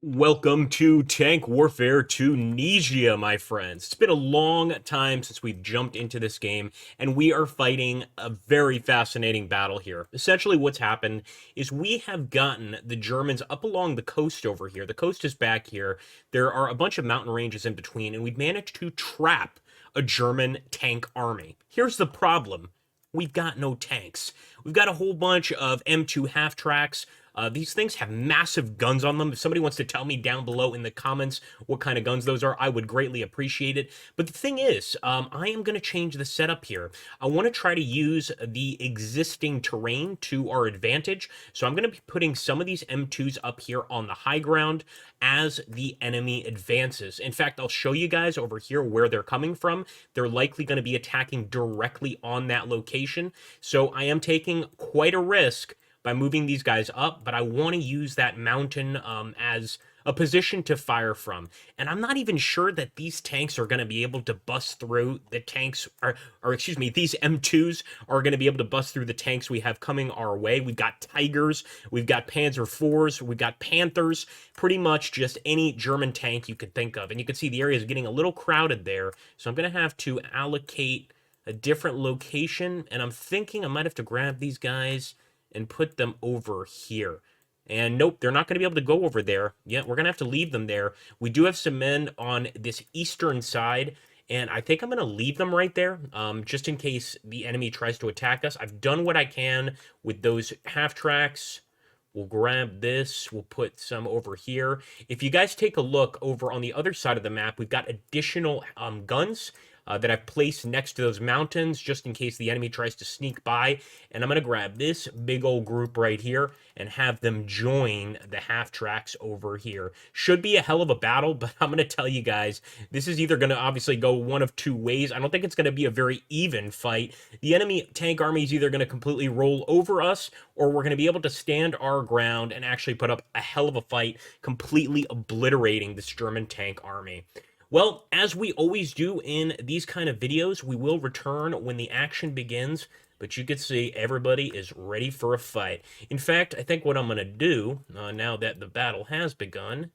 Welcome to Tank Warfare Tunisia, my friends. It's been a long time since we've jumped into this game, and we are fighting a very fascinating battle here. Essentially, what's happened is we have gotten the Germans up along the coast over here. The coast is back here. There are a bunch of mountain ranges in between, and we've managed to trap a German tank army. Here's the problem. We've got no tanks. We've got a whole bunch of M2 half-tracks. These things have massive guns on them. If somebody wants to tell me down below in the comments what kind of guns those are, I would greatly appreciate it. But the thing is, I am going to change the setup here. I want to try to use the existing terrain to our advantage. So I'm going to be putting some of these M2s up here on the high ground as the enemy advances. In fact, I'll show you guys over here where they're coming from. They're likely going to be attacking directly on that location. So I am taking quite a risk by moving these guys up, but I want to use that mountain as a position to fire from. And I'm not even sure that these tanks are going to be able to bust through the tanks, or excuse me, these M2s are going to be able to bust through the tanks we have coming our way. We've got Tigers, we've got Panzer IVs, we've got Panthers, pretty much just any German tank you could think of. And you can see the area is getting a little crowded there, so I'm going to have to allocate a different location, and I'm thinking I might have to grab these guys and put them over here. And nope, they're not going to be able to go over there. Yeah, we're going to have to leave them there. We do have some men on this eastern side, and I think I'm going to leave them right there, just in case the enemy tries to attack us. I've done what I can with those half-tracks. We'll grab this. We'll put some over here. If you guys take a look over on the other side of the map, we've got additional guns that I've placed next to those mountains just in case the enemy tries to sneak by. And I'm going to grab this big old group right here and have them join the half-tracks over here. Should be a hell of a battle, but I'm going to tell you guys, this is either going to obviously go one of two ways. I don't think it's going to be a very even fight. The enemy tank army is either going to completely roll over us, or we're going to be able to stand our ground and actually put up a hell of a fight, completely obliterating this German tank army. Well, as we always do in these kind of videos, we will return when the action begins, but you can see everybody is ready for a fight. In fact, I think what I'm going to do, now that the battle has begun,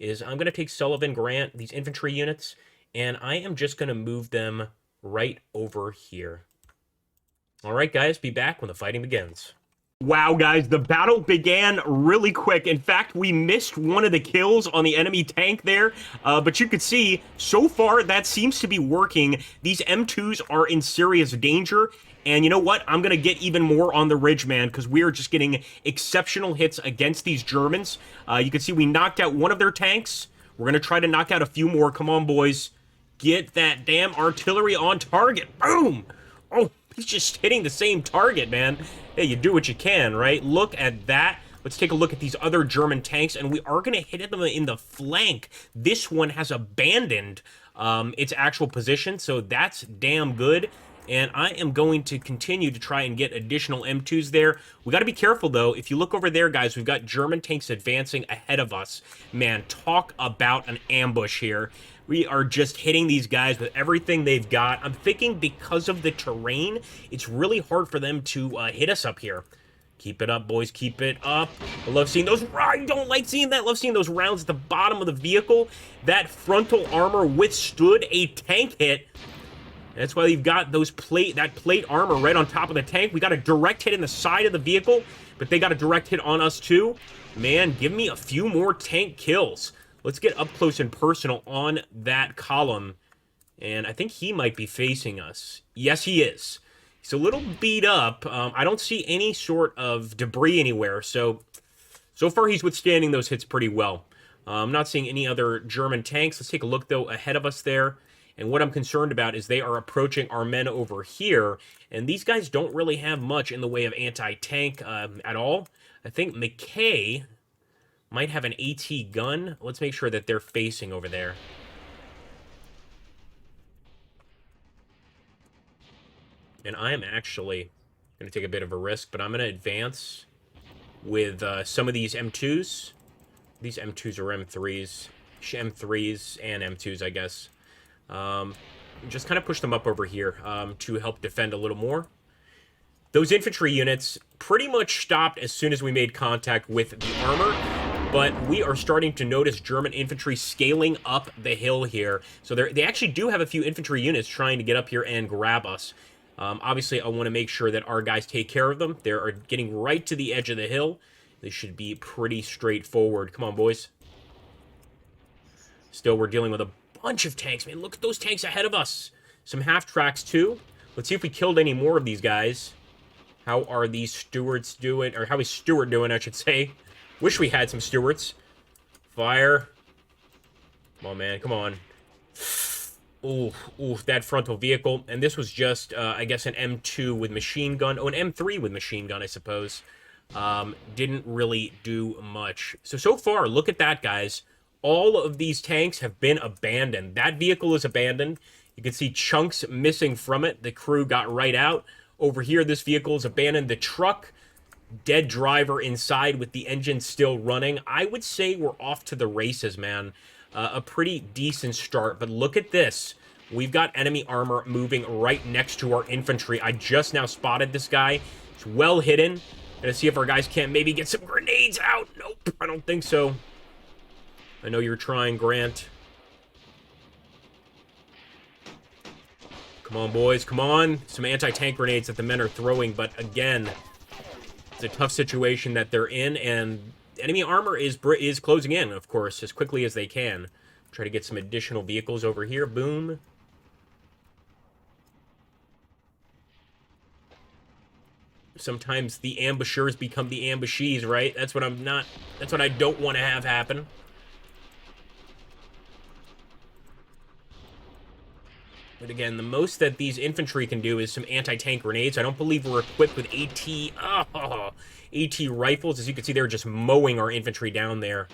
is I'm going to take Sullivan Grant, these infantry units, and I am just going to move them right over here. All right, guys, be back when the fighting begins. Wow, guys, the battle began really quick. In fact, we missed one of the kills on the enemy tank there, but you could see, so far, that seems to be working. These M2s are in serious danger, and you know what? I'm going to get even more on the ridge, man, because we are just getting exceptional hits against these Germans. You can see we knocked out one of their tanks. We're going to try to knock out a few more. Come on, boys. Get that damn artillery on target. Boom! Oh, he's just hitting the same target, man. Hey, you do what you can, right? Look at that. Let's take a look at these other German tanks, and we are going to hit them in the flank. This one has abandoned its actual position, so that's damn good. And I am going to continue to try and get additional M2s there. We got to be careful, though. If you look over there, guys, we've got German tanks advancing ahead of us. Man, talk about an ambush here. We are just hitting these guys with everything they've got. I'm thinking because of the terrain, it's really hard for them to hit us up here. Keep it up, boys. Keep it up. I love seeing those. I don't like seeing that. I love seeing those rounds at the bottom of the vehicle. That frontal armor withstood a tank hit. That's why you've got that plate armor right on top of the tank. We got a direct hit in the side of the vehicle, but they got a direct hit on us too. Man, give me a few more tank kills. Let's get up close and personal on that column. And I think he might be facing us. Yes, he is. He's a little beat up. I don't see any sort of debris anywhere. So far he's withstanding those hits pretty well. I'm not seeing any other German tanks. Let's take a look, though, ahead of us there. And what I'm concerned about is they are approaching our men over here. And these guys don't really have much in the way of anti-tank at all. I think McKay might have an AT gun. Let's make sure that they're facing over there. And I am actually going to take a bit of a risk, but I'm going to advance with some of these M2s. These M2s are M3s. M3s and M2s, I guess. Just kind of push them up over here to help defend a little more. Those infantry units pretty much stopped as soon as we made contact with the armor. but we are starting to notice German infantry scaling up the hill here. So they actually do have a few infantry units trying to get up here and grab us. Obviously, I want to make sure that our guys take care of them. They are getting right to the edge of the hill. They should be pretty straightforward. Come on, boys. Still, we're dealing with a bunch of tanks. Man, look at those tanks ahead of us. Some half-tracks, too. Let's see if we killed any more of these guys. How are these Stuarts doing? Or how is Stuart doing, I should say. Wish we had some Stuarts. Fire. Come on, man. Come on. Ooh, that frontal vehicle. And this was just, I guess, an M2 with machine gun. Oh, an M3 with machine gun, I suppose. Didn't really do much. So far, look at that, guys. All of these tanks have been abandoned. That vehicle is abandoned. You can see chunks missing from it. The crew got right out. Over here, this vehicle is abandoned. The truck, dead driver inside with the engine still running. I would say we're off to the races, man. A pretty decent start, but look at this. We've got enemy armor moving right next to our infantry. I just now spotted this guy. It's well hidden. Gonna see if our guys can't maybe get some grenades out. Nope, I don't think so. I know you're trying, Grant. Come on, boys, come on. Some anti-tank grenades that the men are throwing, but again, it's a tough situation that they're in, and enemy armor is closing in, of course, as quickly as they can. Try to get some additional vehicles over here. Boom. Sometimes the ambushers become the ambushees, right? That's what I don't want to have happen. But again, the most that these infantry can do is some anti-tank grenades. I don't believe we're equipped with AT rifles. As you can see, they're just mowing our infantry down there.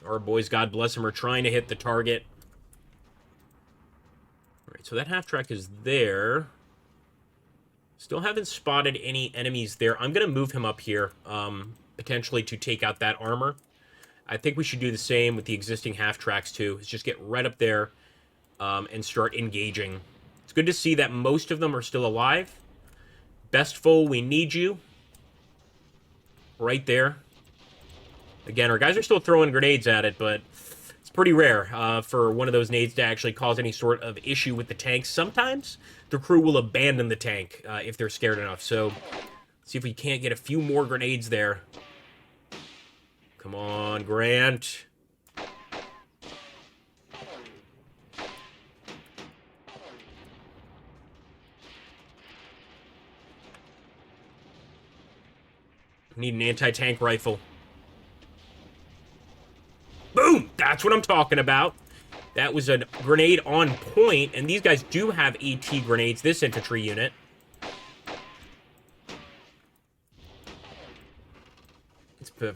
Our boys, God bless them, are trying to hit the target. All right, so that half-track is there. Still haven't spotted any enemies there. I'm going to move him up here, potentially to take out that armor. I think we should do the same with the existing half-tracks, too. Is just get right up there and start engaging. It's good to see that most of them are still alive. Best foe, we need you. Right there. Again, our guys are still throwing grenades at it, but it's pretty rare for one of those nades to actually cause any sort of issue with the tanks. Sometimes the crew will abandon the tank if they're scared enough. So, let's see if we can't get a few more grenades there. Come on, Grant. Need an anti-tank rifle. Boom! That's what I'm talking about. That was a grenade on point, and these guys do have AT grenades, this infantry unit.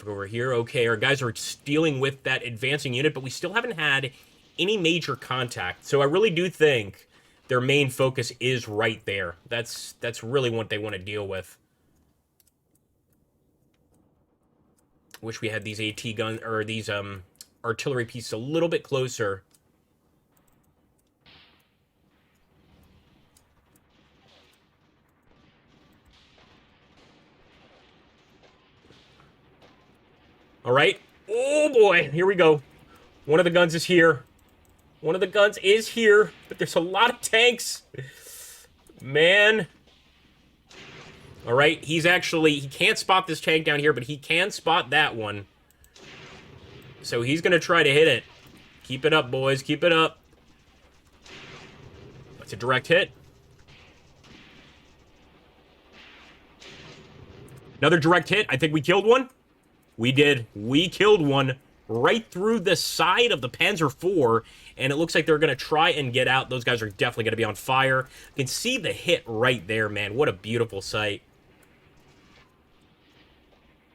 Over here. Okay, our guys are dealing with that advancing unit, but we still haven't had any major contact. So I really do think their main focus is right there. That's really what they want to deal with. Wish we had these AT guns or these artillery pieces a little bit closer. All right. Oh, boy. Here we go. One of the guns is here. One of the guns is here. But there's a lot of tanks. Man. All right. He can't spot this tank down here, but he can spot that one. So he's going to try to hit it. Keep it up, boys. Keep it up. That's a direct hit. Another direct hit. I think we killed one. We did. We killed one right through the side of the Panzer IV, and it looks like they're going to try and get out. Those guys are definitely going to be on fire. You can see the hit right there, man. What a beautiful sight.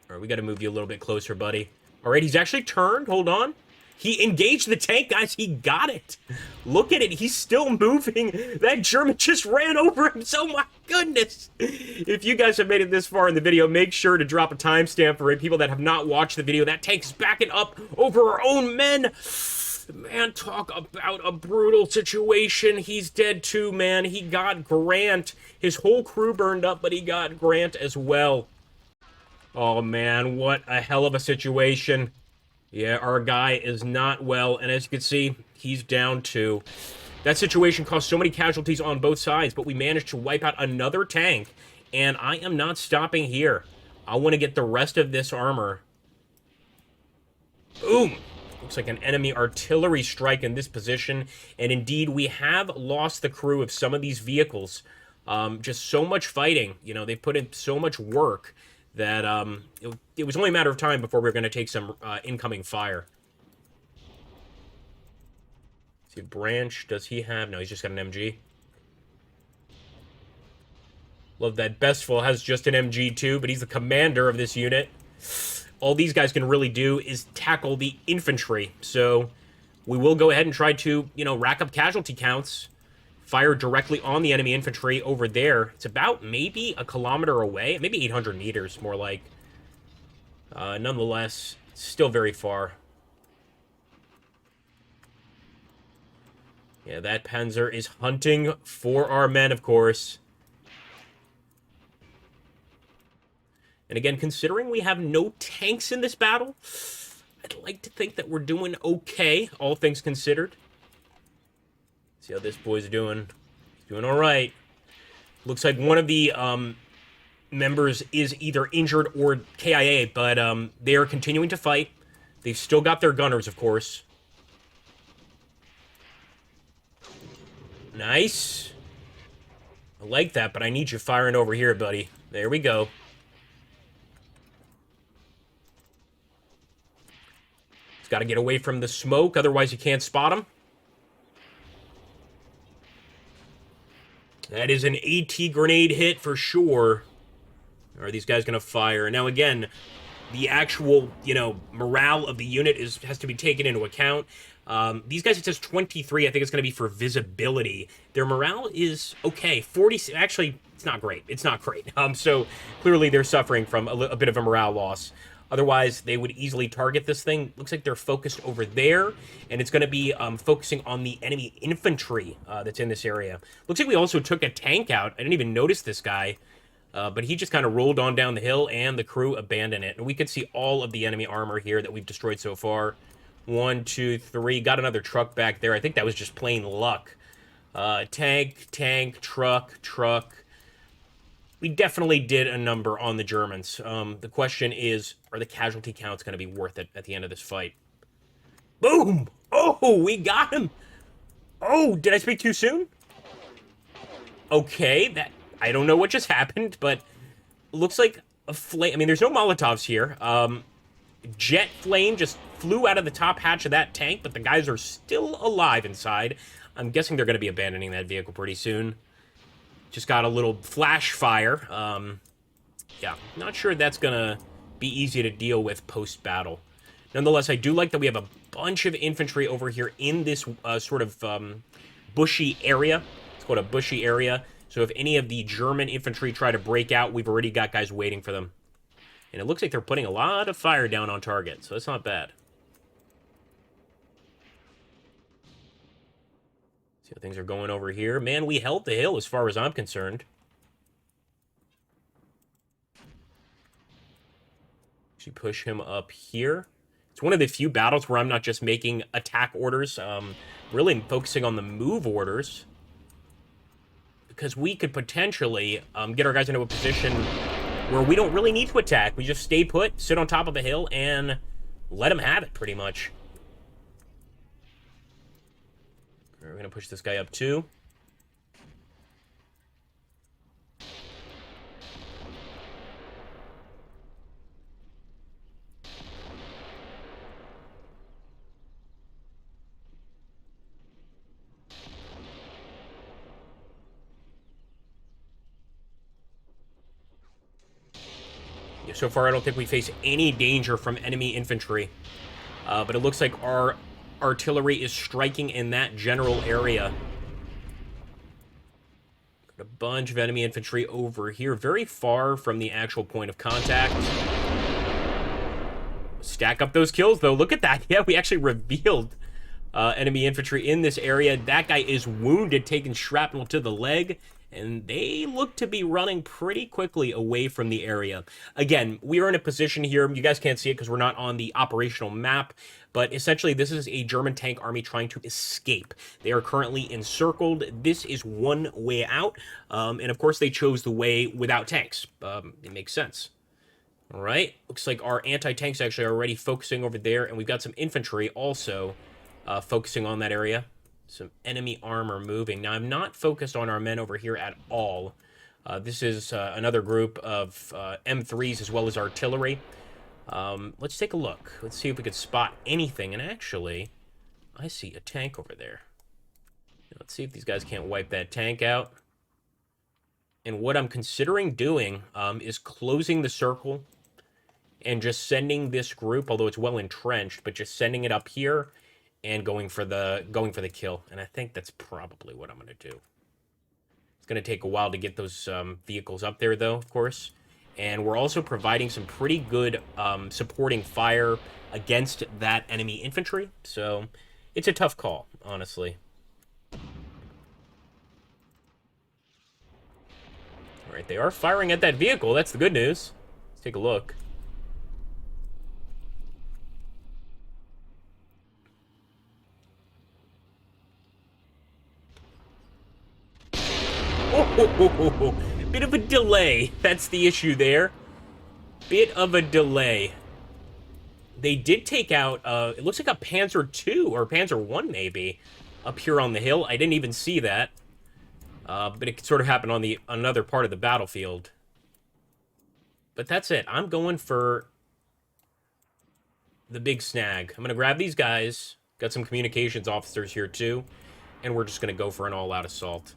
All right, we got to move you a little bit closer, buddy. All right, he's actually turned. Hold on. He engaged the tank, guys. He got it. Look at it. He's still moving. That German just ran over him. So, my goodness. If you guys have made it this far in the video, make sure to drop a timestamp for it. People that have not watched the video, that tank is backing up over our own men. Man, talk about a brutal situation. He's dead too, man. He got Grant. His whole crew burned up, but he got Grant as well. Oh, man, what a hell of a situation. Yeah, our guy is not well, and as you can see, he's down too. That situation caused so many casualties on both sides, but we managed to wipe out another tank, and I am not stopping here. I want to get the rest of this armor. Boom! Looks like an enemy artillery strike in this position, and indeed, we have lost the crew of some of these vehicles. Just so much fighting. You know, they put in so much work that it was only a matter of time before we were going to take some incoming fire. See, Branch, does he have... No, he's just got an MG. Love that Bestful has just an MG too, but he's the commander of this unit. All these guys can really do is tackle the infantry. So we will go ahead and try to, you know, rack up casualty counts. Fire directly on the enemy infantry over there. It's about maybe a kilometer away. Maybe 800 meters, more like. Nonetheless, still very far. Yeah, that Panzer is hunting for our men, of course. And again, considering we have no tanks in this battle, I'd like to think that we're doing okay, all things considered. See how this boy's doing. He's doing all right. Looks like one of the members is either injured or KIA, but they are continuing to fight. They've still got their gunners, of course. Nice. I like that, but I need you firing over here, buddy. There we go. He's got to get away from the smoke, otherwise you can't spot him. That is an AT grenade hit for sure. Are these guys going to fire? Now, again, the actual, you know, morale of the unit has to be taken into account. These guys, it says 23. I think it's going to be for visibility. Their morale is okay. 40. Actually, it's not great. It's not great. So clearly they're suffering from a bit of a morale loss. Otherwise, they would easily target this thing. Looks like they're focused over there, and it's going to be focusing on the enemy infantry that's in this area. Looks like we also took a tank out. I didn't even notice this guy, but he just kind of rolled on down the hill, and the crew abandoned it. And we could see all of the enemy armor here that we've destroyed so far. 1, 2, 3. Got another truck back there. I think that was just plain luck. Tank, truck. We definitely did a number on the Germans. The question is, are the casualty counts going to be worth it at the end of this fight? Boom! Oh, we got him! Oh, did I speak too soon? Okay, I don't know what just happened, but looks like a flame. I mean, there's no Molotovs here. Jet flame just flew out of the top hatch of that tank, but the guys are still alive inside. I'm guessing they're going to be abandoning that vehicle pretty soon. Just got a little flash fire. Yeah, not sure that's going to be easy to deal with post-battle. Nonetheless, I do like that we have a bunch of infantry over here in this sort of bushy area. It's called a bushy area. So if any of the German infantry try to break out, we've already got guys waiting for them. And it looks like they're putting a lot of fire down on target, so that's not bad. See how things are going over here. Man, we held the hill as far as I'm concerned. Actually push him up here. It's one of the few battles where I'm not just making attack orders, really focusing on the move orders. Because we could potentially get our guys into a position where we don't really need to attack. We just stay put, sit on top of the hill, and let them have it, pretty much. We're going to push this guy up, too. So far, I don't think we face any danger from enemy infantry. But it looks like our artillery is striking in that general area. Got a bunch of enemy infantry over here, very far from the actual point of contact. Stack up those kills, though. Look at that. Yeah, we actually revealed enemy infantry in this area. That guy is wounded, taking shrapnel to the leg. and they look to be running pretty quickly away from the area. Again, we are in a position here, you guys can't see it because we're not on the operational map, but essentially this is a German tank army trying to escape. They are currently encircled. This is one way out, and of course they chose the way without tanks. It makes sense. All right, looks like our anti-tanks actually are already focusing over there, and we've got some infantry also focusing on that area. Some enemy armor moving. Now, I'm not focused on our men over here at all. This is another group of M3s as well as artillery. Let's take a look. Let's see if we could spot anything. And actually, I see a tank over there. Let's see if these guys can't wipe that tank out. And what I'm considering doing is closing the circle and just sending this group, although it's well entrenched, but just sending it up here and going for the kill. And I think that's probably what I'm going to do. It's going to take a while to get those vehicles up there, though, of course. And we're also providing some pretty good supporting fire against that enemy infantry. So it's a tough call, honestly. All right, they are firing at that vehicle. That's the good news. Let's take a look. Oh, bit of a delay. That's the issue there. Bit of a delay. They did take out, it looks like a Panzer II, or Panzer I maybe, up here on the hill. I didn't even see that. But it sort of happened on another part of the battlefield. But that's it. I'm going for the big snag. I'm going to grab these guys. Got some communications officers here too. And we're just going to go for an all-out assault.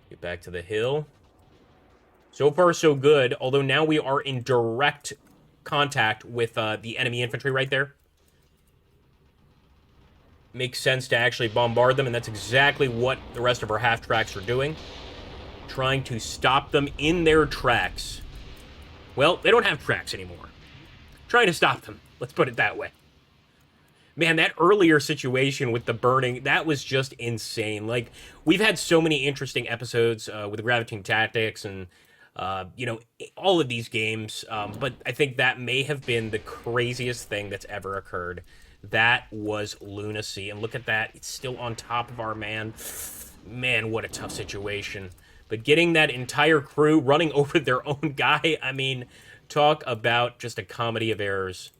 Get back to the hill. So far, so good. Although now we are in direct contact with the enemy infantry right there. Makes sense to actually bombard them, and that's exactly what the rest of our half-tracks are doing. Trying to stop them in their tracks. Well, they don't have tracks anymore. Trying to stop them. Let's put it that way. Man, that earlier situation with the burning, that was just insane. Like, we've had so many interesting episodes with the Gravitating Tactics and, you know, all of these games. But I think that may have been the craziest thing that's ever occurred. That was lunacy. And look at that. It's still on top of our man. Man, what a tough situation. But getting that entire crew running over their own guy, I mean, talk about just a comedy of errors.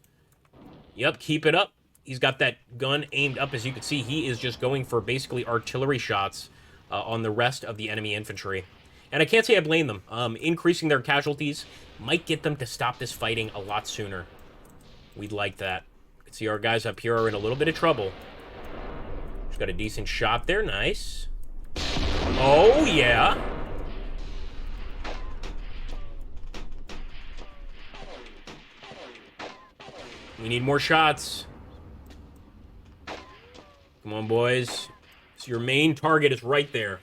Yep, keep it up. He's got that gun aimed up. As you can see, he is just going for basically artillery shots on the rest of the enemy infantry. And I can't say I blame them. Increasing their casualties might get them to stop this fighting a lot sooner. We'd like that. You can see our guys up here are in a little bit of trouble. Just got a decent shot there. Nice. Oh, yeah. We need more shots. Come on, boys. So your main target is right there.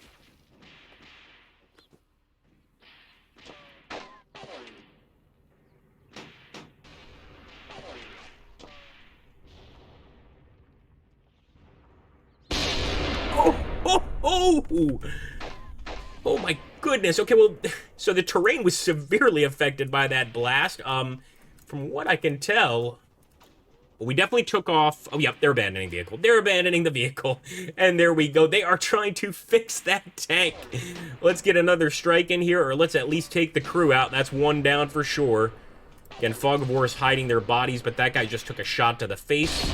Oh! Oh my goodness. Okay, well, so the terrain was severely affected by that blast. From what I can tell, we definitely took off. Oh, yep, they're abandoning the vehicle. They're abandoning the vehicle. And there we go. They are trying to fix that tank. Let's get another strike in here, or let's at least take the crew out. That's one down for sure. Again, Fog of War is hiding their bodies, but that guy just took a shot to the face.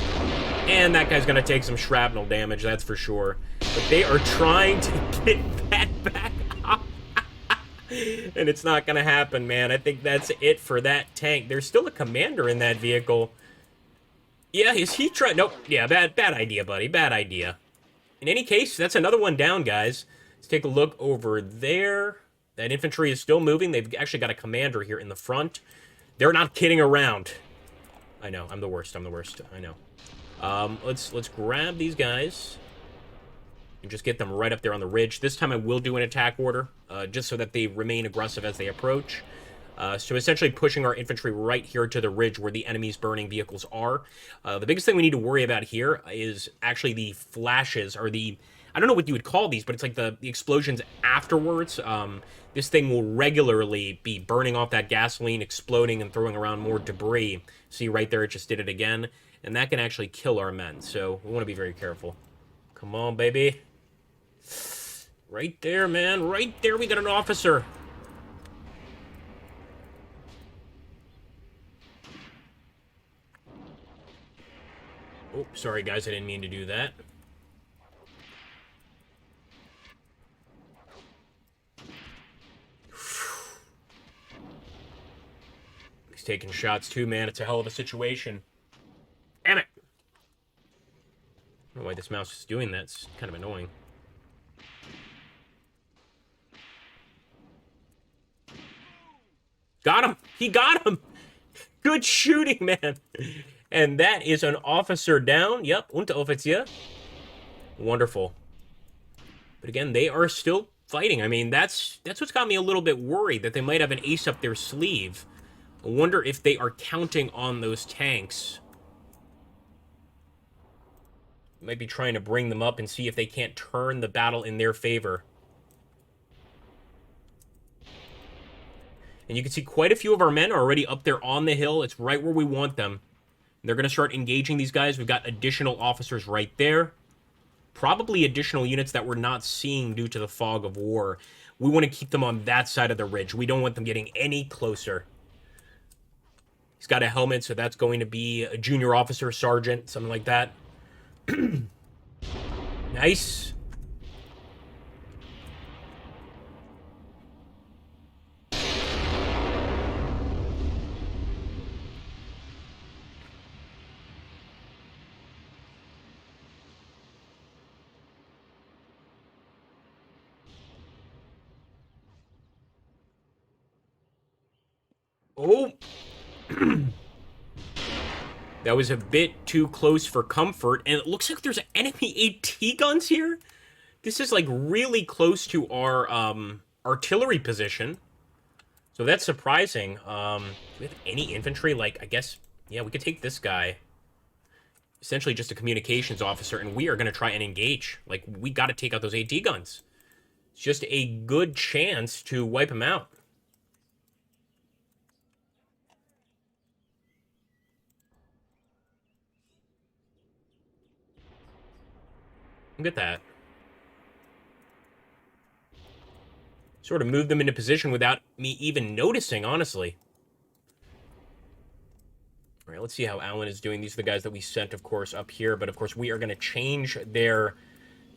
And that guy's going to take some shrapnel damage, that's for sure. But they are trying to get that back up. And it's not going to happen, man. I think that's it for that tank. There's still a commander in that vehicle. Yeah, is he trying? Nope. Yeah, bad idea, buddy. Bad idea. In any case, that's another one down, guys. Let's take a look over there. That infantry is still moving. They've actually got a commander here in the front. They're not kidding around. I know. I'm the worst. I'm the worst. I know. Let's grab these guys and just get them right up there on the ridge. This time I will do an attack order, just so that they remain aggressive as they approach. So essentially pushing our infantry right here to the ridge where the enemy's burning vehicles are. The biggest thing we need to worry about here is actually the flashes, or the, I don't know what you would call these, but it's like the explosions afterwards. This thing will regularly be burning off that gasoline, exploding, and throwing around more debris. See right there, it just did it again. And that can actually kill our men, so we want to be very careful. Come on, baby. Right there, man. Right there, we got an officer. Oh, sorry, guys. I didn't mean to do that. He's taking shots, too, man. It's a hell of a situation. Damn it. I don't know why this mouse is doing that. It's kind of annoying. Got him. He got him. Good shooting, man. And that is an officer down. Yep, Unteroffizier. Wonderful. But again, they are still fighting. I mean, that's what's got me a little bit worried, that they might have an ace up their sleeve. I wonder if they are counting on those tanks. Might be trying to bring them up and see if they can't turn the battle in their favor. And you can see quite a few of our men are already up there on the hill. It's right where we want them. They're going to start engaging these guys. We've got additional officers right there. Probably additional units that we're not seeing due to the fog of war. We want to keep them on that side of the ridge. We don't want them getting any closer. He's got a helmet, so that's going to be a junior officer, sergeant, something like that. Nice. Oh. That was a bit too close for comfort, and it looks like there's enemy AT guns here. This is like really close to our artillery position, so that's surprising. Do we have any infantry? Like, I guess, yeah, we could take this guy. Essentially just a communications officer, and we are going to try and engage. Like, we got to take out those AT guns. It's just a good chance to wipe them out. Look at that. Sort of moved them into position without me even noticing, honestly. All right, let's see how Alan is doing. These are the guys that we sent, of course, up here. But, of course, we are going to change their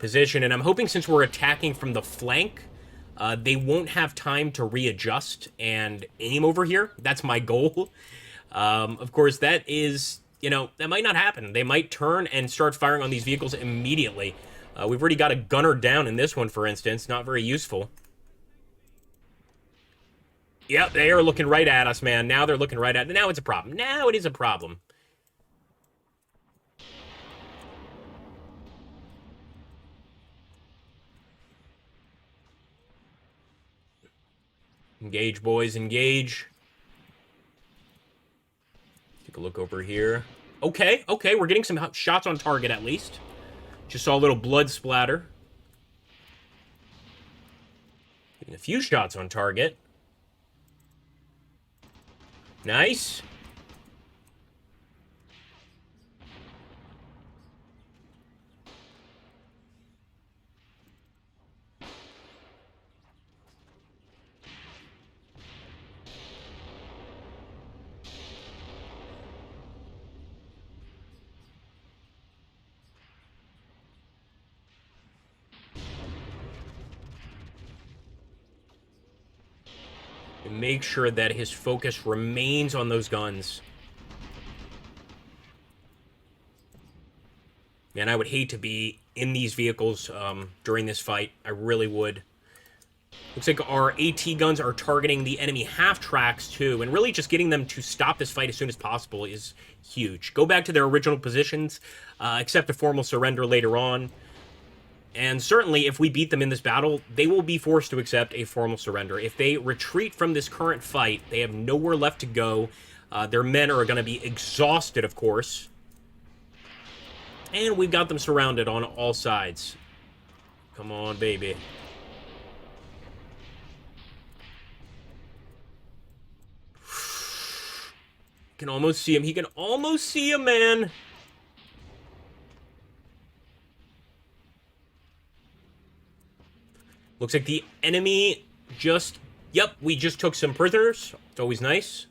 position. And I'm hoping since we're attacking from the flank, they won't have time to readjust and aim over here. That's my goal. Of course, that is, you know, that might not happen. They might turn and start firing on these vehicles immediately. We've already got a gunner down in this one, for instance. Not very useful. Yep, they are looking right at us, man. Now they're looking right at... Now it's a problem. Now it is a problem. Engage, boys, engage. Take a look over here. Okay, okay, we're getting some shots on target at least. Just saw a little blood splatter. Getting a few shots on target. Nice. And make sure that his focus remains on those guns. And I would hate to be in these vehicles during this fight. I really would. Looks like our AT guns are targeting the enemy half-tracks, too. And really just getting them to stop this fight as soon as possible is huge. Go back to their original positions. Accept a formal surrender later on. And certainly, if we beat them in this battle, they will be forced to accept a formal surrender. If they retreat from this current fight, they have nowhere left to go. Their men are going to be exhausted, of course. And we've got them surrounded on all sides. Come on, baby. Can almost see him. He can almost see him, man. Looks like the enemy just... Yep, we just took some prisoners. It's always nice.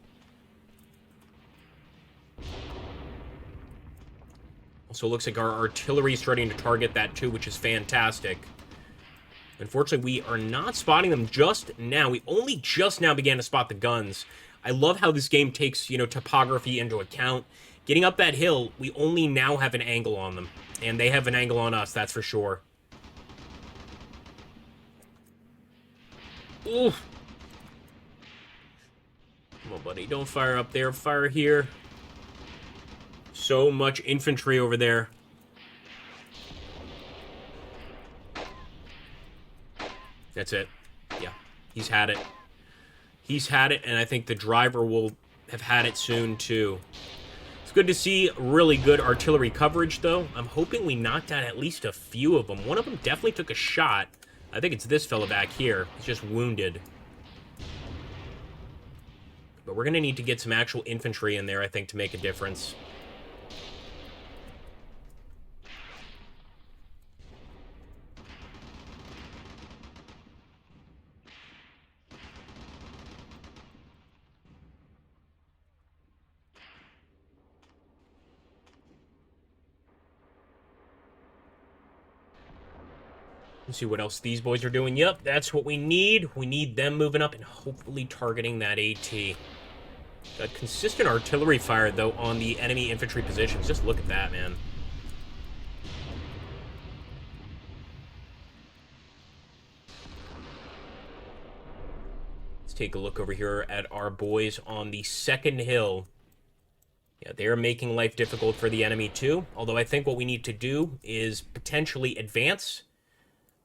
Also, looks like our artillery is starting to target that too, which is fantastic. Unfortunately, we are not spotting them just now. We only just now began to spot the guns. I love how this game takes, you know, topography into account. Getting up that hill, we only now have an angle on them. And they have an angle on us, that's for sure. Oof. Come on, buddy. Don't fire up there. Fire here. So much infantry over there. That's it. Yeah. He's had it. He's had it, and I think the driver will have had it soon, too. It's good to see really good artillery coverage, though. I'm hoping we knocked out at least a few of them. One of them definitely took a shot. I think it's this fella back here. He's just wounded. But we're going to need to get some actual infantry in there, I think, to make a difference. Let's see what else these boys are doing. Yep, that's what we need. We need them moving up and hopefully targeting that AT. Got consistent artillery fire, though, on the enemy infantry positions. Just look at that, man. Let's take a look over here at our boys on the second hill. Yeah, they are making life difficult for the enemy, too. Although I think what we need to do is potentially advance.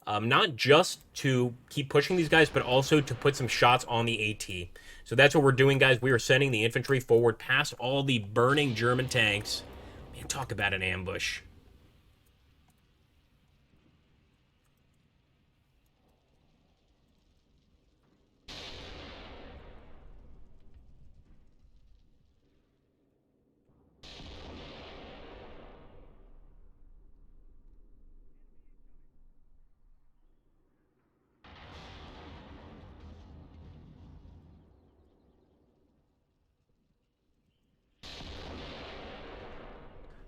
Not just to keep pushing these guys, but also to put some shots on the AT. So that's what we're doing, guys. We are sending the infantry forward past all the burning German tanks. Man, talk about an ambush.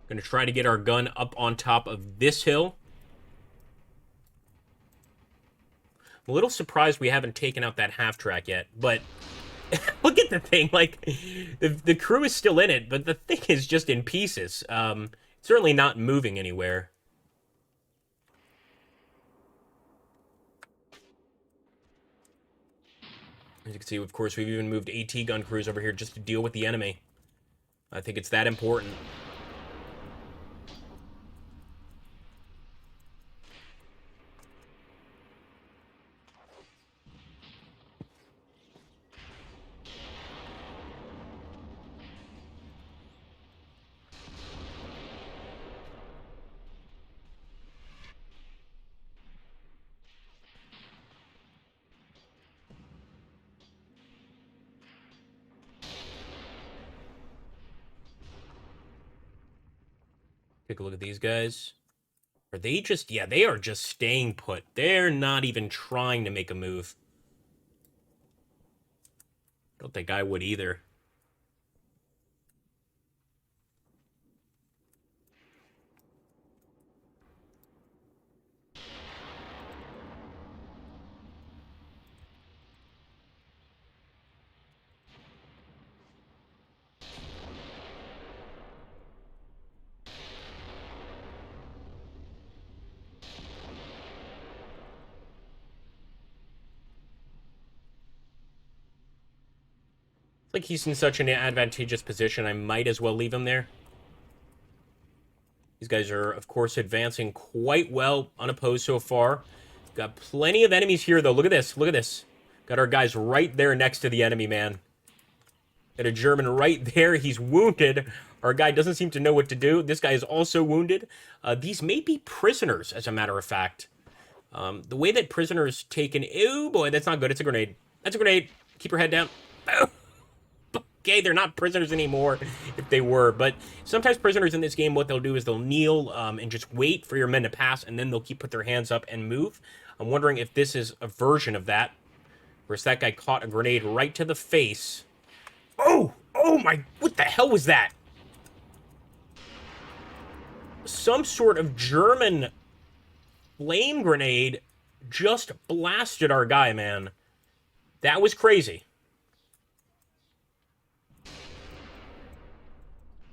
Going to try to get our gun up on top of this hill. I'm a little surprised we haven't taken out that half-track yet, but look at the thing. Like, the crew is still in it, but the thing is just in pieces. Certainly not moving anywhere. As you can see, of course, we've even moved AT gun crews over here just to deal with the enemy. I think it's that important. Take a look at these guys. Are they just... Yeah, they are just staying put. They're not even trying to make a move. Don't think I would either. Like he's in such an advantageous position, I might as well leave him there. These guys are, of course, advancing quite well, unopposed so far. Got plenty of enemies here, though. Look at this. Look at this. Got our guys right there next to the enemy, man. Got a German right there. He's wounded. Our guy doesn't seem to know what to do. This guy is also wounded. These may be prisoners, as a matter of fact. The way that prisoners taken... Oh, boy, that's not good. It's a grenade. That's a grenade. Keep your head down. Okay, they're not prisoners anymore if they were. But sometimes prisoners in this game, what they'll do is they'll kneel and just wait for your men to pass, and then they'll put their hands up and move. I'm wondering if this is a version of that. Whereas that guy caught a grenade right to the face. Oh! Oh my... What the hell was that? Some sort of German flame grenade just blasted our guy, man. That was crazy.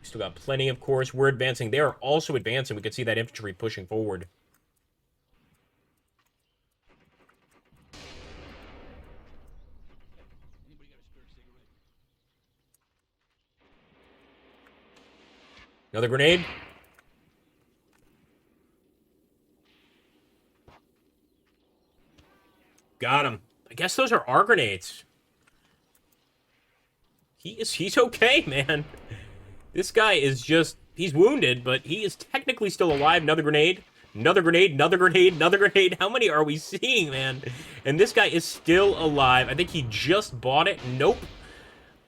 We still got plenty, of course. We're advancing. They are also advancing. We can see that infantry pushing forward. Another grenade. Got him. I guess those are our grenades. He's okay, man. This guy is just... He's wounded, but he is technically still alive. Another grenade. Another grenade. Another grenade. Another grenade. How many are we seeing, man? And this guy is still alive. I think he just bought it. Nope.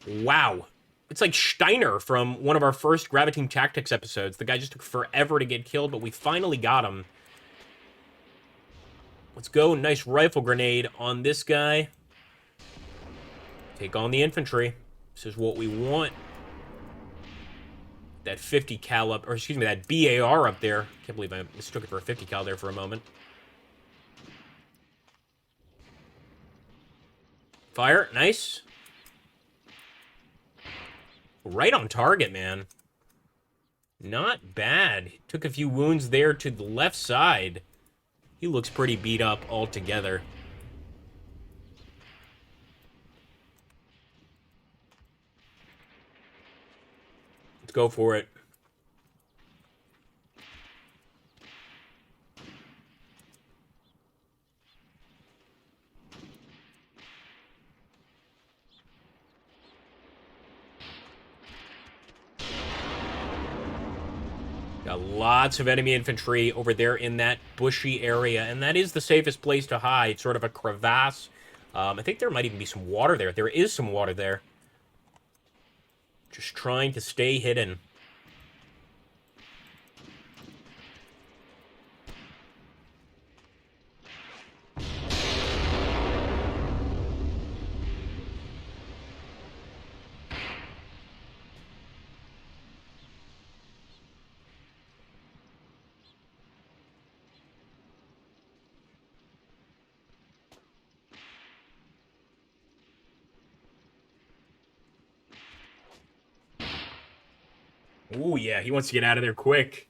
Wow. It's like Steiner from one of our first Gravity Tactics episodes. The guy just took forever to get killed, but we finally got him. Let's go. Nice rifle grenade on this guy. Take on the infantry. This is what we want. That 50 cal up, or excuse me, that BAR up there. Can't believe I mistook it for a 50 cal there for a moment. Fire. Nice. Right on target, man. Not bad. Took a few wounds there to the left side. He looks pretty beat up altogether. Let's go for it. Got lots of enemy infantry over there in that bushy area, and that is the safest place to hide, sort of a crevasse. I think there might even be some water there. There is some water there. Just trying to stay hidden. Ooh, yeah, he wants to get out of there quick.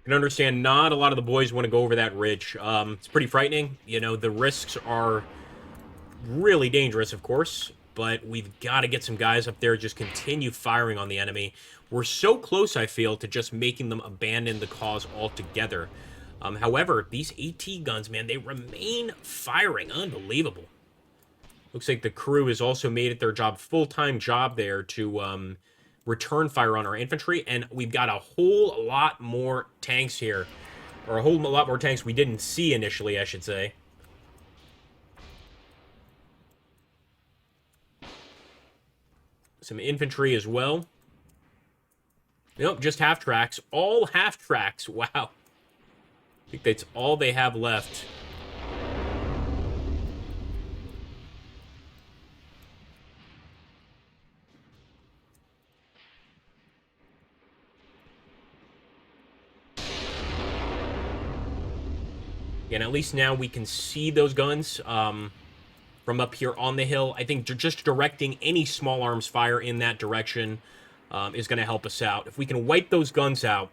Can understand not a lot of the boys want to go over that ridge. It's pretty frightening. You know, the risks are really dangerous, of course, but we've got to get some guys up there, just continue firing on the enemy. We're so close, I feel, to just making them abandon the cause altogether. However, these AT guns, man, they remain firing. Unbelievable. Looks like the crew has also made it their job, full-time job there to return fire on our infantry, and we've got a whole lot more tanks here, or a whole lot more tanks we didn't see initially, I should say. Some infantry as well. Nope, just half tracks. All half tracks. Wow. I think that's all they have left. And at least now we can see those guns from up here on the hill. I think just directing any small arms fire in that direction is going to help us out. If we can wipe those guns out,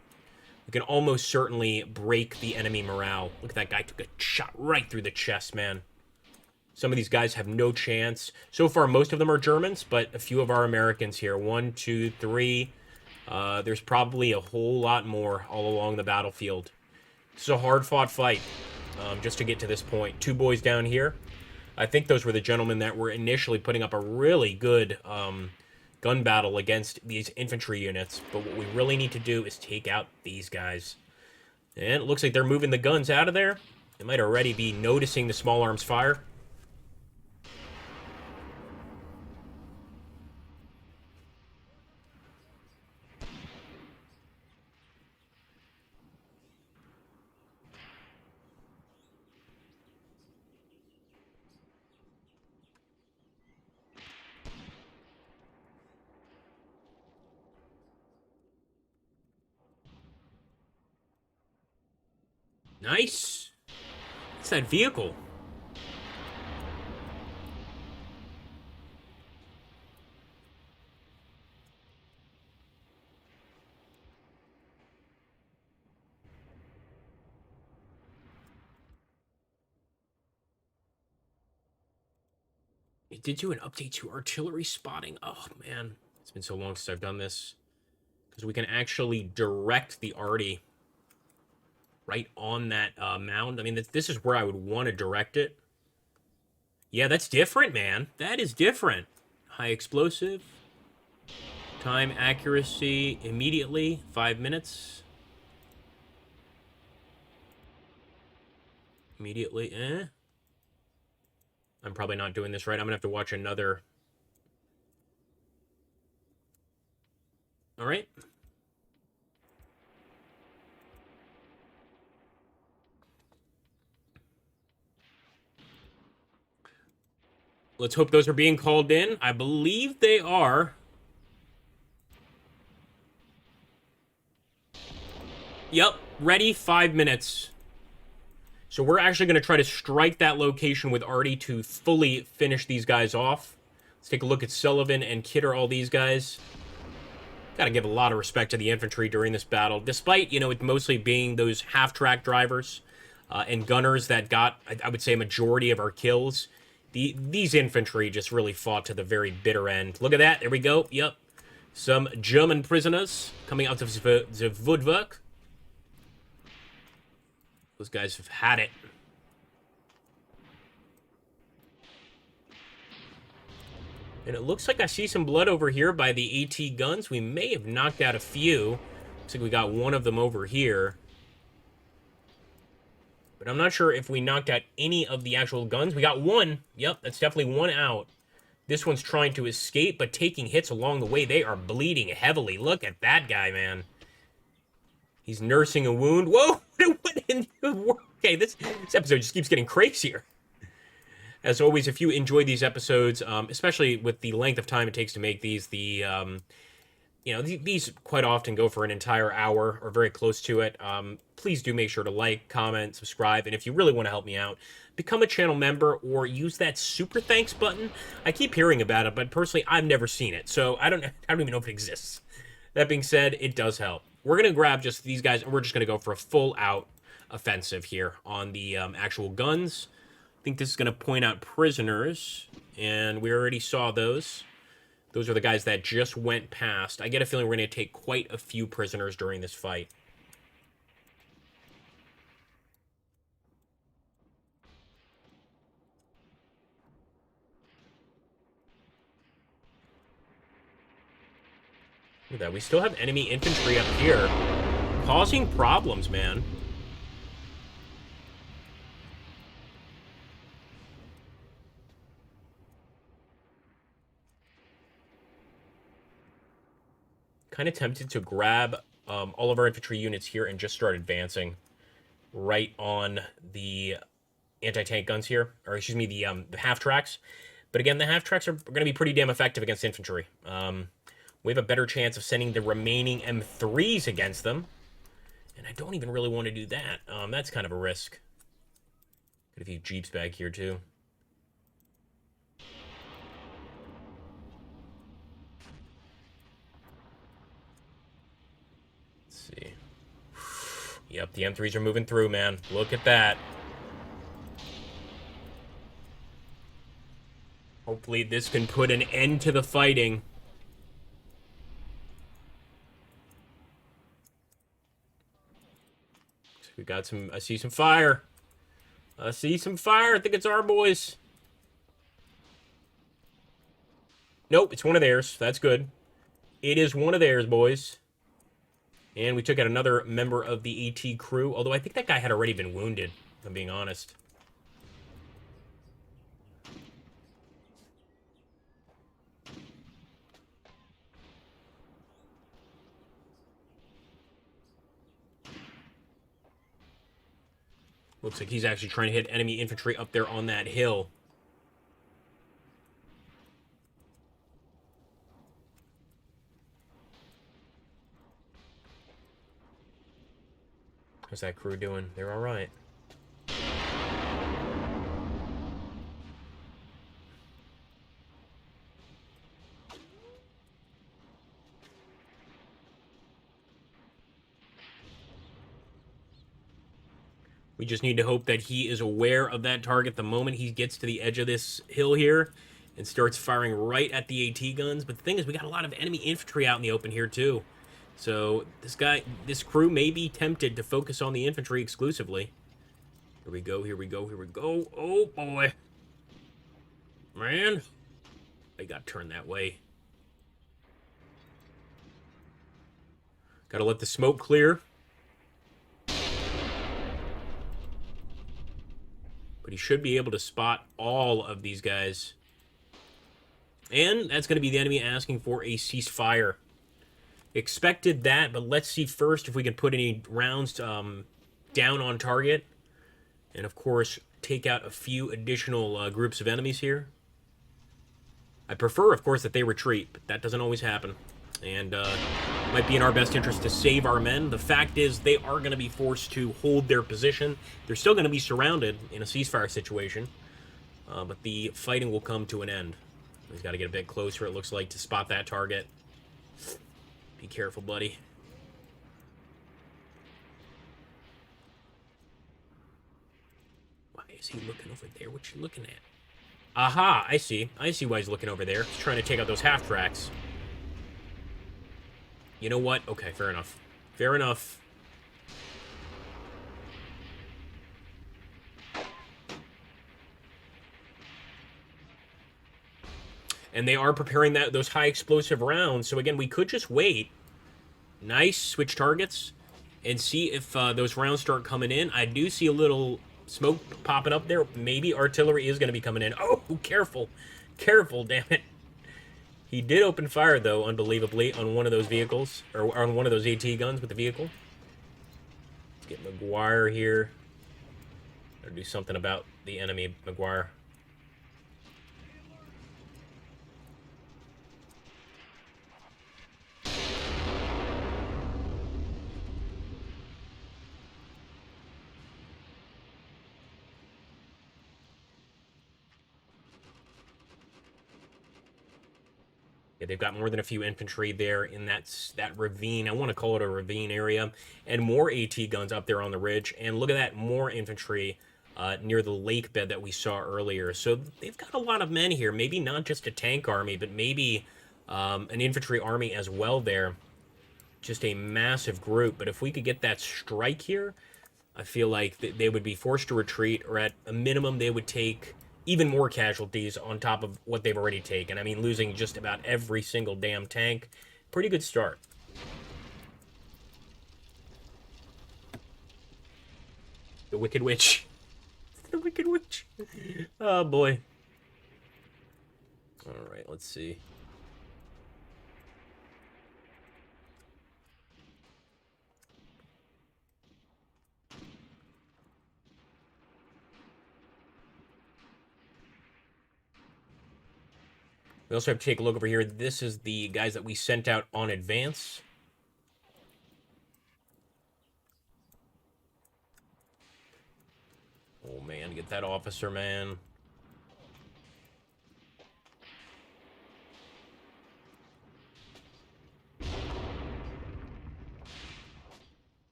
we can almost certainly break the enemy morale. Look at that guy, took a shot right through the chest, man. Some of these guys have no chance. So far, most of them are Germans, but a few of our Americans here. 1, 2, 3. There's probably a whole lot more all along the battlefield. It's a hard-fought fight just to get to this point. 2 boys down here. I think those were the gentlemen that were initially putting up a really good gun battle against these infantry units. But what we really need to do is take out these guys. And it looks like they're moving the guns out of there. They might already be noticing the small arms fire. Nice. What's that vehicle? It did do an update to artillery spotting. Oh, man. It's been so long since I've done this. Because we can actually direct the arty right on that mound. I mean, this is where I would want to direct it. Yeah, that's different, man. That is different. High explosive. Time accuracy immediately. 5 minutes. Immediately. I'm probably not doing this right. I'm going to have to watch another. All right. Let's hope those are being called in. I believe they are. Yep, ready, 5 minutes. So we're actually going to try to strike that location with Artie to fully finish these guys off. Let's take a look at Sullivan and Kidder, all these guys. Got to give a lot of respect to the infantry during this battle, despite, you know, it mostly being those half-track drivers and gunners that got, I would say, a majority of our kills. These infantry just really fought to the very bitter end. Look at that. There we go. Yep. Some German prisoners coming out of the woodwork. Those guys have had it. And it looks like I see some blood over here by the AT guns. We may have knocked out a few. Looks like we got one of them over here. But I'm not sure if we knocked out any of the actual guns. We got one. Yep, that's definitely one out. This one's trying to escape, but taking hits along the way. They are bleeding heavily. Look at that guy, man. He's nursing a wound. Whoa! What in the world? Okay, this episode just keeps getting crazier. As always, if you enjoy these episodes, especially with the length of time it takes to make these, you know, these quite often go for an entire hour or very close to it. Please do make sure to like, comment, subscribe, and if you really want to help me out, become a channel member or use that super thanks button. I keep hearing about it, but personally, I've never seen it, so I don't even know if it exists. That being said, it does help. We're gonna grab just these guys, and we're just gonna go for a full-out offensive here on the actual guns. I think this is gonna point out prisoners, and we already saw those. Those are the guys that just went past. I get a feeling we're going to take quite a few prisoners during this fight. Look at that. We still have enemy infantry up here. Causing problems, man. Kind of tempted to grab all of our infantry units here and just start advancing right on the anti-tank guns here, or excuse me, the half-tracks. But again, the half-tracks are going to be pretty damn effective against infantry. We have a better chance of sending the remaining M3s against them, and I don't even really want to do that. That's kind of a risk. Got a few Jeeps back here, too. Let's see. Yep, the M3s are moving through, man. Look at that. Hopefully this can put an end to the fighting. We got some... I see some fire. I see some fire. I think it's our boys. Nope, it's one of theirs. That's good. It is one of theirs, boys. And we took out another member of the AT crew. Although I think that guy had already been wounded, if I'm being honest. Looks like he's actually trying to hit enemy infantry up there on that hill. How's that crew doing? They're all right. We just need to hope that he is aware of that target the moment he gets to the edge of this hill here and starts firing right at the AT guns. But the thing is, we got a lot of enemy infantry out in the open here, too. So this crew may be tempted to focus on the infantry exclusively. Here we go, here we go, here we go. Oh, boy. Man. I got turned that way. Gotta let the smoke clear. But he should be able to spot all of these guys. And that's going to be the enemy asking for a ceasefire. Expected that, but let's see first if we can put any rounds down on target. And, of course, take out a few additional groups of enemies here. I prefer, of course, that they retreat, but that doesn't always happen. And might be in our best interest to save our men. The fact is they are going to be forced to hold their position. They're still going to be surrounded in a ceasefire situation. But the fighting will come to an end. He's got to get a bit closer, it looks like, to spot that target. Be careful, buddy. Why is he looking over there? What you looking at? Aha, I see. I see why he's looking over there. He's trying to take out those half-tracks. You know what? Okay, fair enough. Fair enough. And they are preparing those high explosive rounds. So again, we could just wait. Nice, switch targets. And see if those rounds start coming in. I do see a little smoke popping up there. Maybe artillery is going to be coming in. Oh, careful. Careful, damn it. He did open fire, though, unbelievably, on one of those vehicles. Or on one of those AT guns with the vehicle. Let's get McGuire here. Gotta do something about the enemy, McGuire. Yeah, they've got more than a few infantry there in that ravine. I want to call it a ravine area. And more AT guns up there on the ridge. And look at that, more infantry near the lake bed that we saw earlier. So they've got a lot of men here. Maybe not just a tank army, but maybe an infantry army as well there. Just a massive group. But if we could get that strike here, I feel like they would be forced to retreat. Or at a minimum, they would take even more casualties on top of what they've already taken. I mean, losing just about every single damn tank. Pretty good start. The Wicked Witch. The Wicked Witch. Oh, boy. Alright, let's see. We also have to take a look over here. This is the guys that we sent out on advance. Oh, man. Get that officer, man.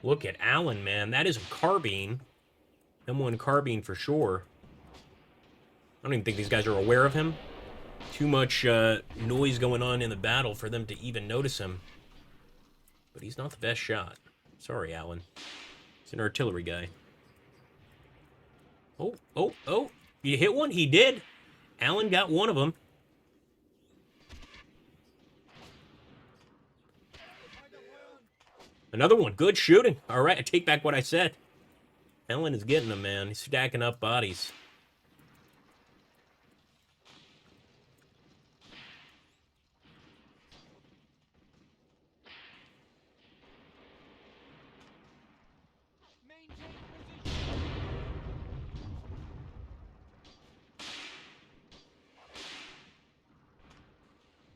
Look at Allen, man. That is a carbine. M1 carbine for sure. I don't even think these guys are aware of him. Too much noise going on in the battle for them to even notice him. But he's not the best shot. Sorry, Allen. He's an artillery guy. Oh, oh, oh. You hit one? He did. Allen got one of them. Another one. Good shooting. All right, I take back what I said. Allen is getting them, man. He's stacking up bodies.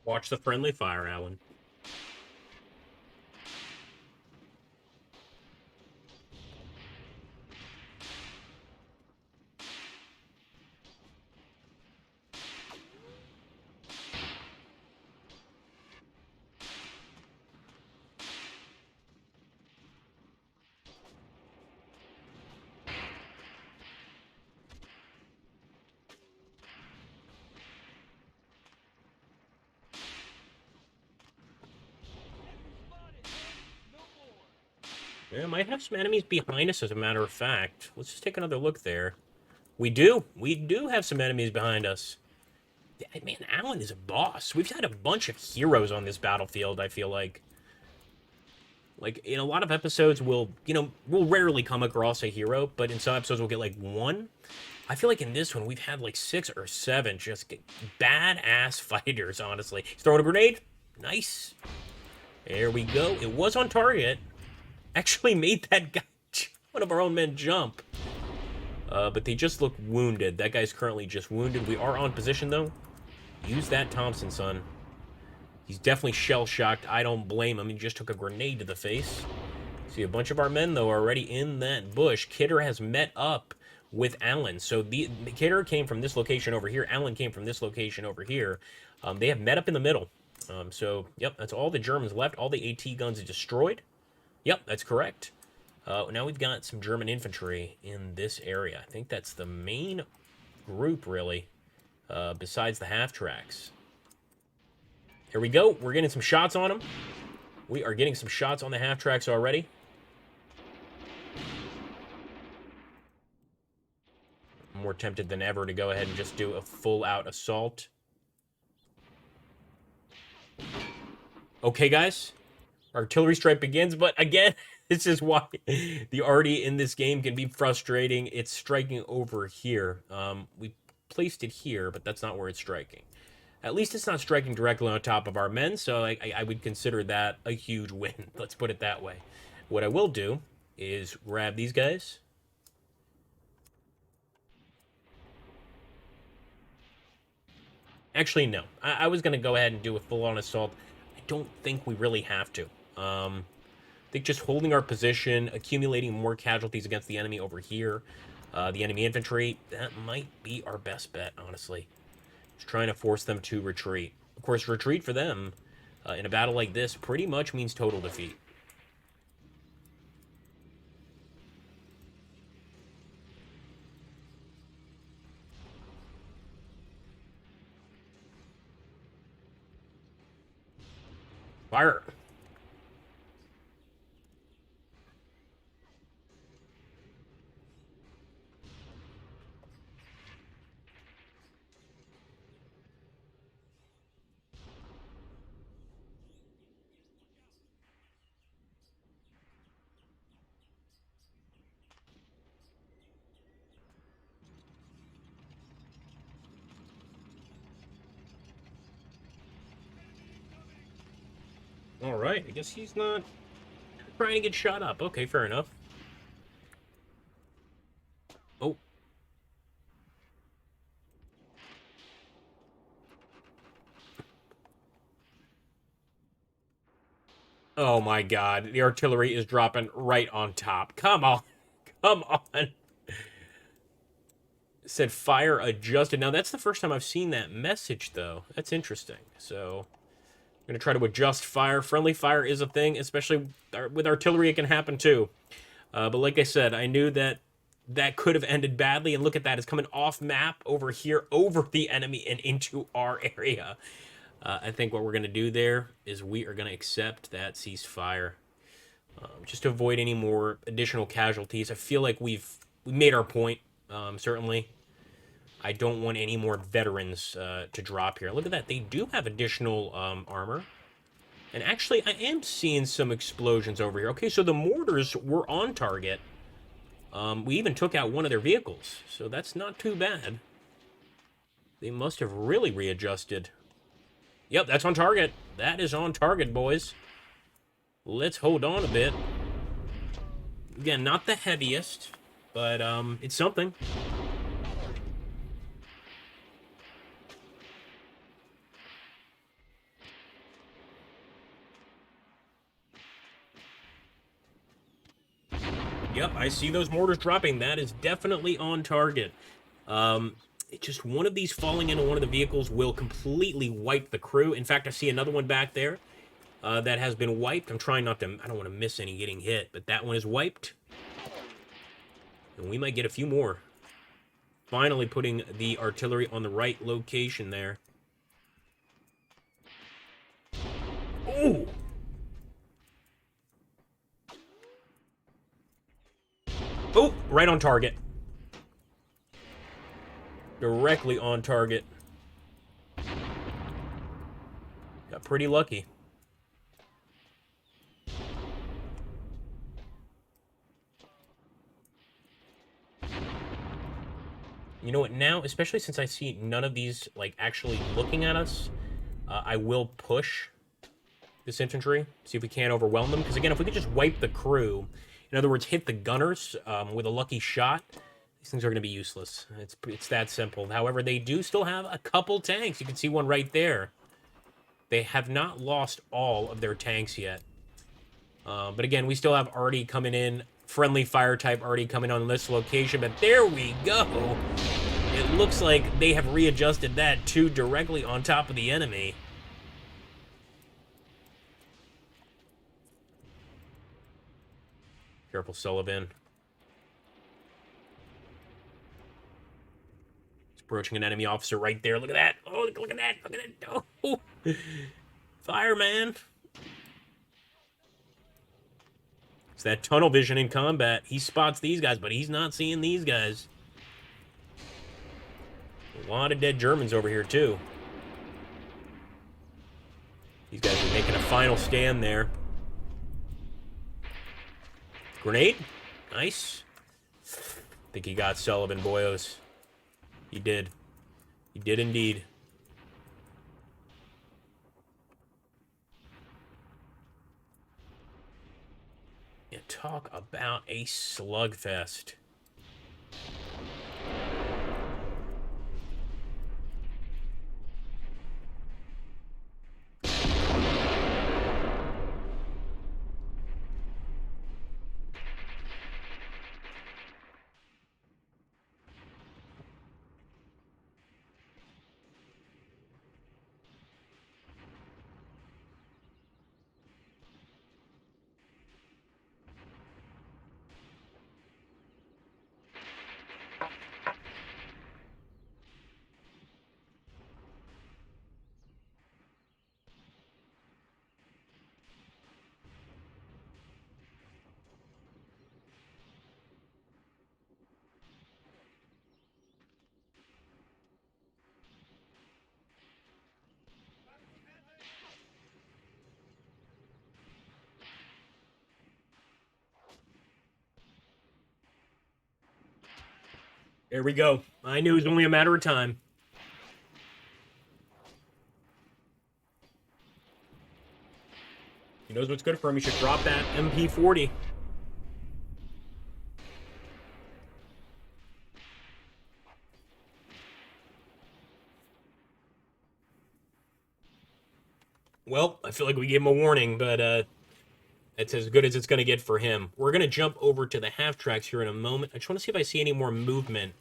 Watch the friendly fire, Allen. Yeah, might have some enemies behind us, as a matter of fact. Let's just take another look there. We do. We do have some enemies behind us. Man, Allen is a boss. We've had a bunch of heroes on this battlefield, I feel like. Like, in a lot of episodes, we'll rarely come across a hero, but in some episodes, we'll get, like, one. I feel like in this one, we've had, like, 6 or 7 just badass fighters, honestly. He's throwing a grenade. Nice. There we go. It was on target. Actually made that guy, one of our own men, jump. But they just look wounded. That guy's currently just wounded. We are on position, though. Use that Thompson, son. He's definitely shell-shocked. I don't blame him. He just took a grenade to the face. See, a bunch of our men, though, are already in that bush. Kidder has met up with Allen. So the Kidder came from this location over here. Allen came from this location over here. They have met up in the middle. So, yep, that's all the Germans left. All the AT guns are destroyed. Yep, that's correct. Now we've got some German infantry in this area. I think that's the main group, really, besides the half-tracks. Here we go. We're getting some shots on them. We are getting some shots on the half-tracks already. I'm more tempted than ever to go ahead and just do a full-out assault. Okay, guys. Artillery strike begins, but again, this is why the arty in this game can be frustrating. It's striking over here. We placed it here, but that's not where it's striking. At least it's not striking directly on top of our men, so I would consider that a huge win. Let's put it that way. What I will do is grab these guys. Actually, no. I was going to go ahead and do a full-on assault. I don't think we really have to. I think just holding our position, accumulating more casualties against the enemy over here, the enemy infantry, that might be our best bet, honestly. Just trying to force them to retreat. Of course, retreat for them in a battle like this pretty much means total defeat. Fire! All right, I guess he's not trying to get shot up. Okay, fair enough. Oh. Oh my god, the artillery is dropping right on top. Come on. Come on. said fire adjusted. Now, that's the first time I've seen that message, though. That's interesting. So, I'm going to try to adjust fire. Friendly fire is a thing, especially with artillery, it can happen, too. But like I said, I knew that that could have ended badly, and look at that. It's coming off map over here, over the enemy, and into our area. I think what we're going to do there is we are going to accept that ceasefire. Just to avoid any more additional casualties. I feel like we made our point, certainly. I don't want any more veterans to drop here. Look at that. They do have additional armor. And actually, I am seeing some explosions over here. Okay, so the mortars were on target. We even took out one of their vehicles, so that's not too bad. They must have really readjusted. Yep, that's on target. That is on target, boys. Let's hold on a bit. Again, not the heaviest, but it's something. Yep, I see those mortars dropping. That is definitely on target. It's just one of these falling into one of the vehicles will completely wipe the crew. In fact, I see another one back there that has been wiped. I'm trying not to... I don't want to miss any getting hit, but that one is wiped. And we might get a few more. Finally putting the artillery on the right location there. Oh! Oh, right on target. Directly on target. Got pretty lucky. You know what, now, especially since I see none of these, like, actually looking at us, I will push this infantry, see if we can't overwhelm them. Because, again, if we could just wipe the crew, in other words, hit the gunners with a lucky shot, these things are going to be useless. It's that simple. However, they do still have a couple tanks. You can see one right there. They have not lost all of their tanks yet. But, again, we still have arty coming in. Friendly fire type already coming on this location, but there we go. It looks like they have readjusted that too, directly on top of the enemy. Careful, Sullivan. It's approaching an enemy officer right there. Look at that. Oh, look at that. Look at that. Oh. Fireman. It's that tunnel vision in combat. He spots these guys, but he's not seeing these guys. A lot of dead Germans over here, too. These guys are making a final stand there. Grenade. Nice. I think he got Sullivan, boyos. He did. He did indeed. Yeah, talk about a slugfest. There we go. I knew it was only a matter of time. He knows what's good for him. He should drop that MP40. Well, I feel like we gave him a warning, but it's as good as it's going to get for him. We're going to jump over to the half tracks here in a moment. I just want to see if I see any more movement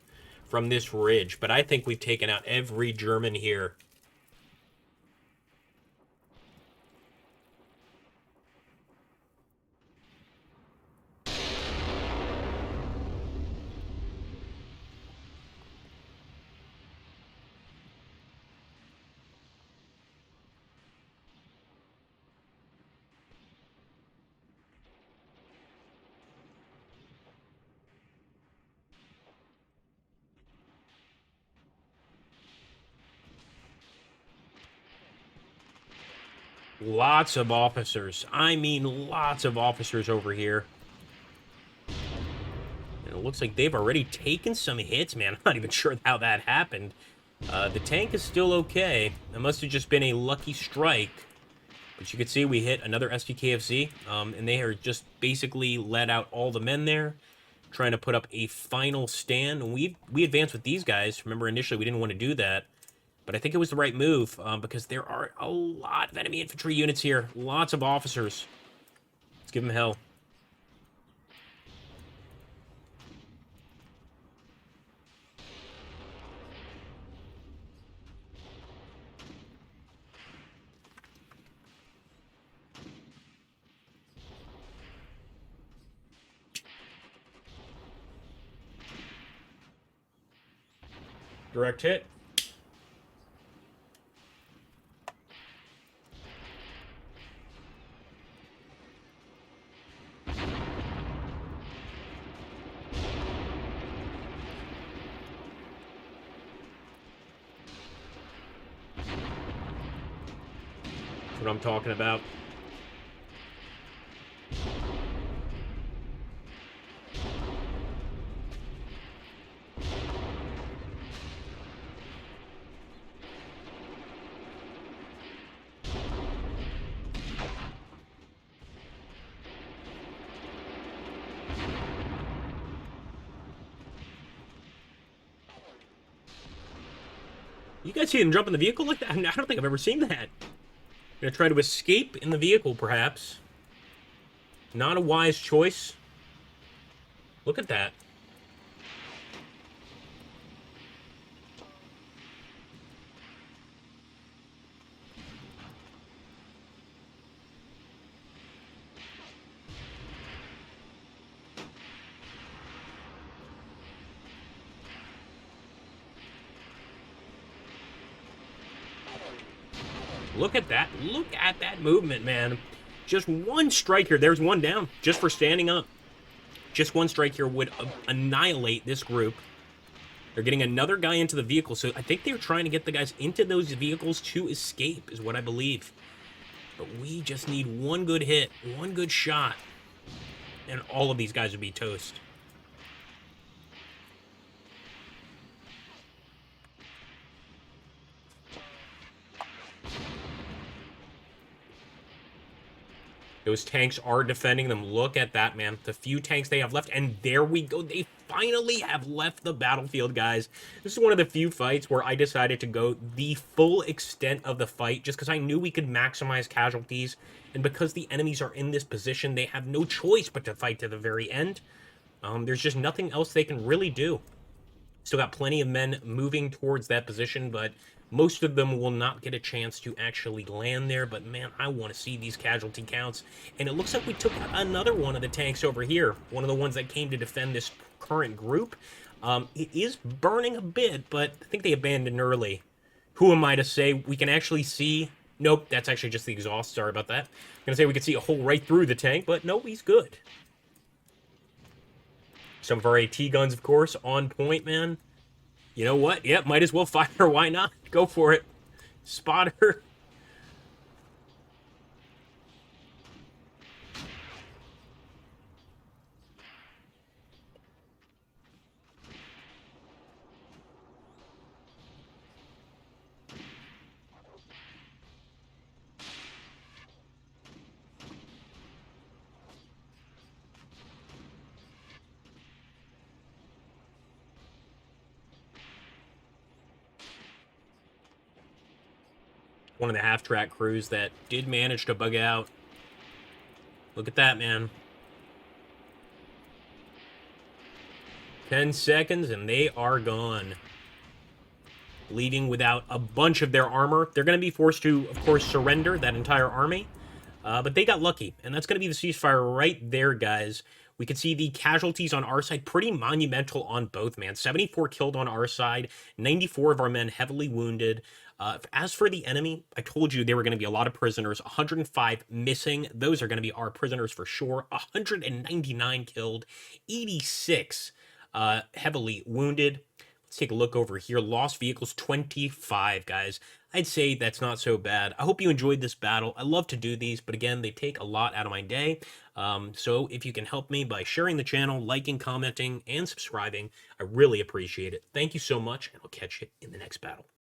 from this ridge, but I think we've taken out every German here. Lots of officers. I mean, lots of officers over here. And it looks like they've already taken some hits, man. I'm not even sure how that happened. The tank is still okay. It must have just been a lucky strike. But you can see we hit another SDKFZ, and they are just basically let out all the men there, trying to put up a final stand. And we advanced with these guys. Remember, initially we didn't want to do that. But I think it was the right move, because there are a lot of enemy infantry units here. Lots of officers. Let's give them hell. Direct hit. That's what I'm talking about. You guys see him jump in the vehicle like that? I don't think I've ever seen that. Gonna try to escape in the vehicle, perhaps. Not a wise choice. Look at that. Look at that. Look at that movement, man. Just one strike here. There's one down just for standing up. Just one strike here would annihilate this group. They're getting another guy into the vehicle, so I think they're trying to get the guys into those vehicles to escape, is what I believe. But we just need one good hit, one good shot, and all of these guys would be toast. Those tanks are defending them. Look at that, man. The few tanks they have left. And there we go. They finally have left the battlefield, guys. This is one of the few fights where I decided to go the full extent of the fight just because I knew we could maximize casualties. And because the enemies are in this position, they have no choice but to fight to the very end. There's just nothing else they can really do. Still got plenty of men moving towards that position, but most of them will not get a chance to actually land there. But man, I want to see these casualty counts. And it looks like we took out another one of the tanks over here. One of the ones that came to defend this current group. It is burning a bit, but I think they abandoned early. Who am I to say? We can actually see... Nope, that's actually just the exhaust. Sorry about that. I'm going to say we could see a hole right through the tank, but no, he's good. Some of our AT guns, of course, on point, man. You know what? Yep, might as well fire. Why not? Go for it. Spotter. One of the half-track crews that did manage to bug out. Look at that, man. 10 seconds, and they are gone, leaving without a bunch of their armor. They're going to be forced to, of course, surrender that entire army. But they got lucky, and that's going to be the ceasefire right there, guys. We can see the casualties on our side pretty monumental on both, man. 74 killed on our side, 94 of our men heavily wounded. As for the enemy, I told you there were going to be a lot of prisoners, 105 missing. Those are going to be our prisoners for sure. 199 killed, 86 heavily wounded. Let's take a look over here. Lost vehicles, 25, guys. I'd say that's not so bad. I hope you enjoyed this battle. I love to do these, but again, they take a lot out of my day. So if you can help me by sharing the channel, liking, commenting, and subscribing, I really appreciate it. Thank you so much, and I'll catch you in the next battle.